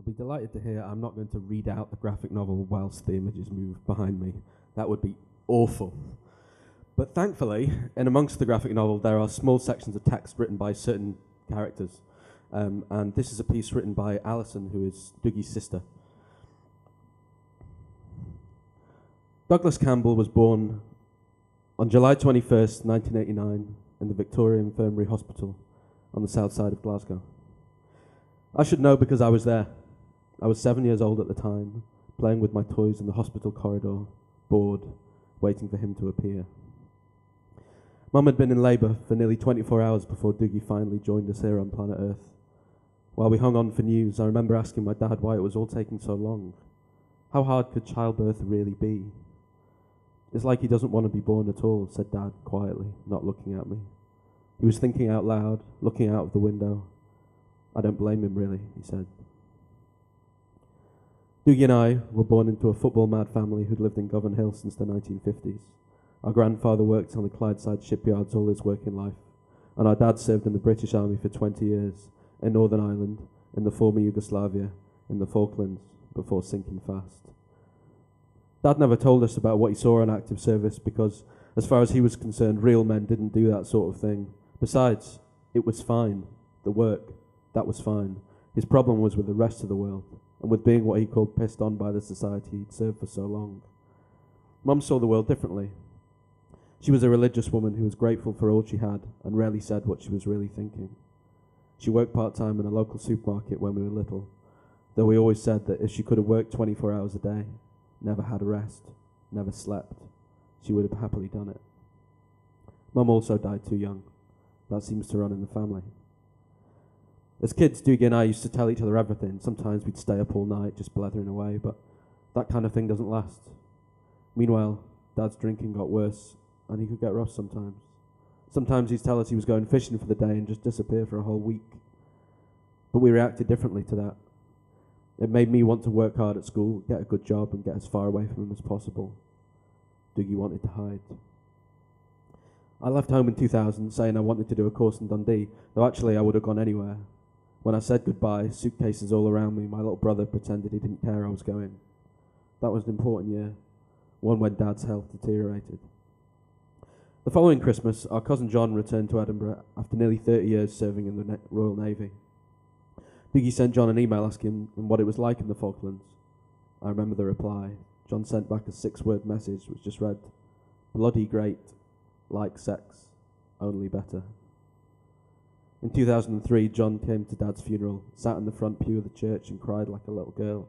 be delighted to hear I'm not going to read out the graphic novel whilst the images move behind me. That would be awful. But thankfully, in amongst the graphic novel, there are small sections of text written by certain characters. And this is a piece written by Alison, who is Dougie's sister. Douglas Campbell was born on July 21st, 1989, in the Victoria Infirmary Hospital on the south side of Glasgow. I should know because I was there. I was 7 years old at the time, playing with my toys in the hospital corridor, bored, waiting for him to appear. Mum had been in labour for nearly 24 hours before Dougie finally joined us here on planet Earth. While we hung on for news, I remember asking my dad why it was all taking so long. How hard could childbirth really be? It's like he doesn't want to be born at all, said Dad quietly, not looking at me. He was thinking out loud, looking out of the window. I don't blame him, really, he said. Dougie and I were born into a football-mad family who'd lived in Govan Hill since the 1950s. Our grandfather worked on the Clydeside shipyards all his working life, and our dad served in the British Army for 20 years, in Northern Ireland, in the former Yugoslavia, in the Falklands, before sinking fast. Dad never told us about what he saw on active service because, as far as he was concerned, real men didn't do that sort of thing. Besides, it was fine. The work, that was fine. His problem was with the rest of the world, and with being what he called pissed on by the society he'd served for so long. Mum saw the world differently. She was a religious woman who was grateful for all she had and rarely said what she was really thinking. She worked part-time in a local supermarket when we were little, though we always said that if she could have worked 24 hours a day, never had a rest, never slept, she would have happily done it. Mum also died too young. That seems to run in the family. As kids, Dougie and I used to tell each other everything. Sometimes we'd stay up all night just blethering away, but that kind of thing doesn't last. Meanwhile, Dad's drinking got worse, and he could get rough sometimes. Sometimes he'd tell us he was going fishing for the day and just disappear for a whole week. But we reacted differently to that. It made me want to work hard at school, get a good job, and get as far away from him as possible. Dougie wanted to hide. I left home in 2000 saying I wanted to do a course in Dundee, though actually I would have gone anywhere. When I said goodbye, suitcases all around me, my little brother pretended he didn't care I was going. That was an important year, one when Dad's health deteriorated. The following Christmas, our cousin John returned to Edinburgh after nearly 30 years serving in the Royal Navy. Dougie sent John an email asking him what it was like in the Falklands. I remember the reply. John sent back a 6-word message which just read, "Bloody great, like sex, only better." In 2003, John came to Dad's funeral, sat in the front pew of the church and cried like a little girl.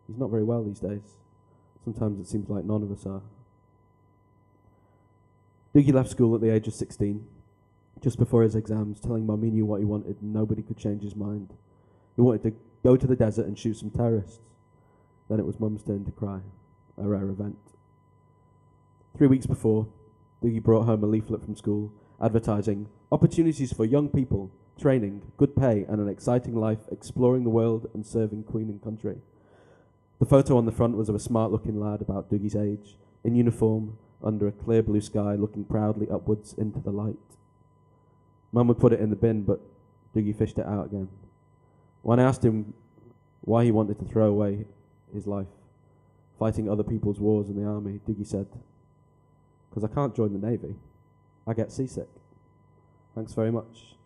He's not very well these days. Sometimes it seems like none of us are. Dougie left school at the age of 16, just before his exams, telling Mum he knew what he wanted and nobody could change his mind. He wanted to go to the desert and shoot some terrorists. Then it was Mum's turn to cry, a rare event. 3 weeks before, Dougie brought home a leaflet from school advertising opportunities for young people, training, good pay, and an exciting life exploring the world and serving Queen and country. The photo on the front was of a smart-looking lad about Dougie's age, in uniform, under a clear blue sky, looking proudly upwards into the light. Mum would put it in the bin, but Dougie fished it out again. When I asked him why he wanted to throw away his life, fighting other people's wars in the army, Dougie said, "'Cause I can't join the Navy. I get seasick." Thanks very much.